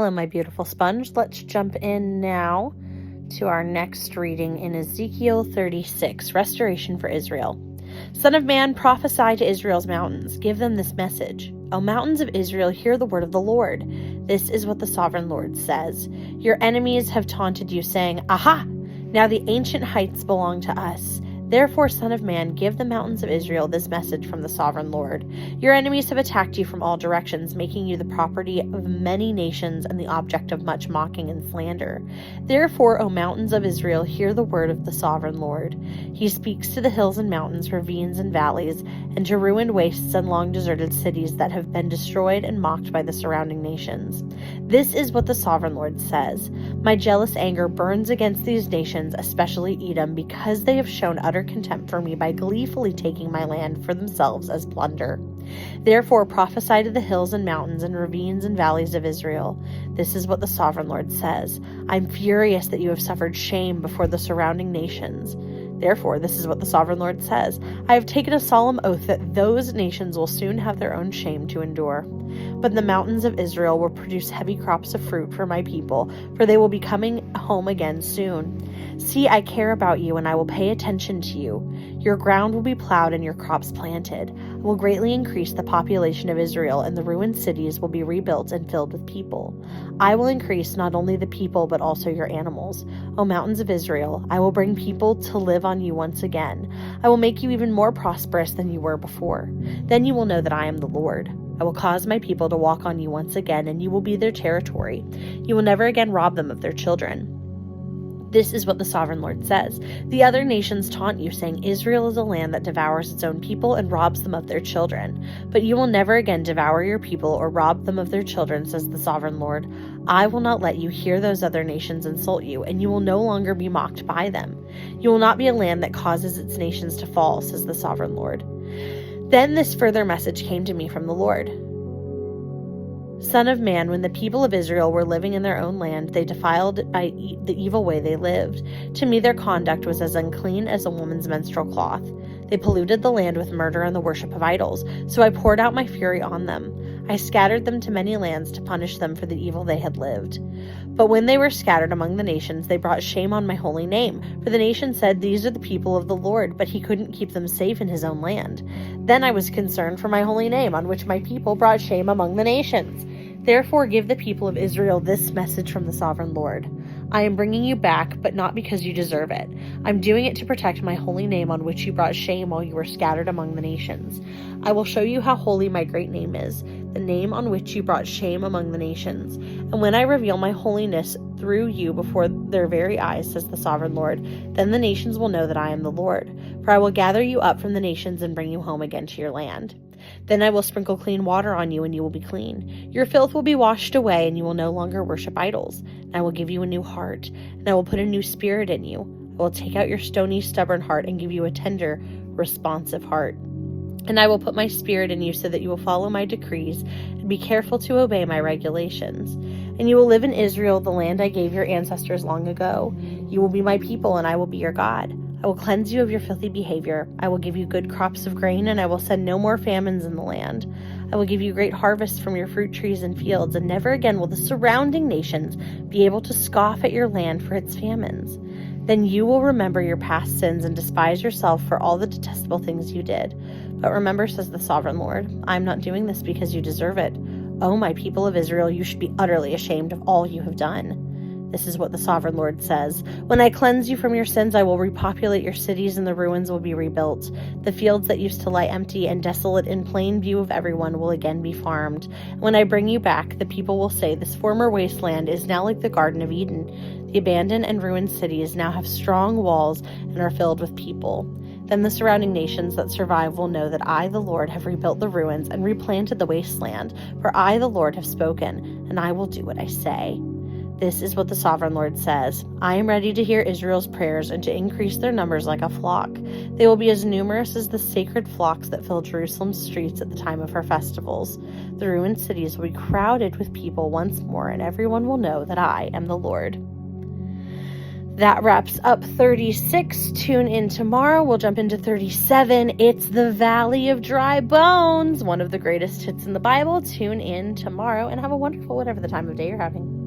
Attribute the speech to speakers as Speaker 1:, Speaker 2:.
Speaker 1: Hello, my beautiful sponge. Let's jump in now to our next reading in Ezekiel 36, Restoration for Israel. Son of man, prophesy to Israel's mountains. Give them this message. O mountains of Israel, hear the word of the Lord. This is what the sovereign Lord says. Your enemies have taunted you, saying, Aha! Now the ancient heights belong to us. Therefore, Son of man, give the mountains of Israel this message from the sovereign Lord. Your enemies have attacked you from all directions, making you the property of many nations and the object of much mocking and slander. Therefore, O mountains of Israel, hear the word of the sovereign Lord. He speaks to the hills and mountains, ravines and valleys, and to ruined wastes and long deserted cities that have been destroyed and mocked by the surrounding nations. This is what the sovereign Lord says. My jealous anger burns against these nations, especially Edom, because they have shown utter contempt for me by gleefully taking my land for themselves as plunder. Therefore prophesy to the hills and mountains and ravines and valleys of Israel. This is what the sovereign Lord says. I'm furious that you have suffered shame before the surrounding nations. Therefore, this is what the sovereign Lord says. I have taken a solemn oath that those nations will soon have their own shame to endure. But the mountains of Israel will produce heavy crops of fruit for my people, for they will be coming home again soon. See, I care about you, and I will pay attention to you. Your ground will be plowed and your crops planted. I will greatly increase the population of Israel, and the ruined cities will be rebuilt and filled with people. I will increase not only the people, but also your animals. O mountains of Israel, I will bring people to live on you once again. I will make you even more prosperous than you were before. Then you will know that I am the Lord. I will cause my people to walk on you once again, and you will be their territory. You will never again rob them of their children. This is what the sovereign Lord says. The other nations taunt you, saying, Israel is a land that devours its own people and robs them of their children. But you will never again devour your people or rob them of their children, says the sovereign Lord. I will not let you hear those other nations insult you, and you will no longer be mocked by them. You will not be a land that causes its nations to fall, says the sovereign Lord. Then this further message came to me from the Lord. Son of man, when the people of Israel were living in their own land, they defiled by the evil way they lived. To me, their conduct was as unclean as a woman's menstrual cloth. They polluted the land with murder and the worship of idols, so I poured out my fury on them. I scattered them to many lands to punish them for the evil they had lived. But when they were scattered among the nations, they brought shame on my holy name, for the nation said, These are the people of the Lord, but he couldn't keep them safe in his own land. Then I was concerned for my holy name, on which my people brought shame among the nations. Therefore give the people of Israel this message from the sovereign Lord. I am bringing you back, but not because you deserve it. I'm doing it to protect my holy name on which you brought shame while you were scattered among the nations. I will show you how holy my great name is, the name on which you brought shame among the nations. And when I reveal my holiness through you before their very eyes, says the sovereign Lord, then the nations will know that I am the Lord. For I will gather you up from the nations and bring you home again to your land. Then I will sprinkle clean water on you, and you will be clean. Your filth will be washed away, and you will no longer worship idols. And I will give you a new heart, and I will put a new spirit in you. I will take out your stony, stubborn heart and give you a tender, responsive heart. And I will put my spirit in you so that you will follow my decrees and be careful to obey my regulations. And you will live in Israel, the land I gave your ancestors long ago. You will be my people, and I will be your God. I will cleanse you of your filthy behavior. I will give you good crops of grain, and I will send no more famines in the land. I will give you great harvests from your fruit trees and fields, and never again will the surrounding nations be able to scoff at your land for its famines. Then you will remember your past sins and despise yourself for all the detestable things you did. But remember, says the sovereign Lord, I am not doing this because you deserve it. O my people of Israel, you should be utterly ashamed of all you have done. This is what the sovereign Lord says. When I cleanse you from your sins, I will repopulate your cities, and the ruins will be rebuilt. The fields that used to lie empty and desolate in plain view of everyone will again be farmed. When I bring you back, the people will say, This former wasteland is now like the Garden of Eden. The abandoned and ruined cities now have strong walls and are filled with people. Then the surrounding nations that survive will know that I, the Lord, have rebuilt the ruins and replanted the wasteland. For I, the Lord, have spoken, and I will do what I say. This is what the sovereign Lord says. I am ready to hear Israel's prayers and to increase their numbers like a flock. They will be as numerous as the sacred flocks that fill Jerusalem's streets at the time of her festivals. The ruined cities will be crowded with people once more, and everyone will know that I am the Lord. That wraps up 36. Tune in tomorrow. We'll jump into 37. It's the Valley of Dry Bones, one of the greatest hits in the Bible. Tune in tomorrow and have a wonderful whatever the time of day you're having.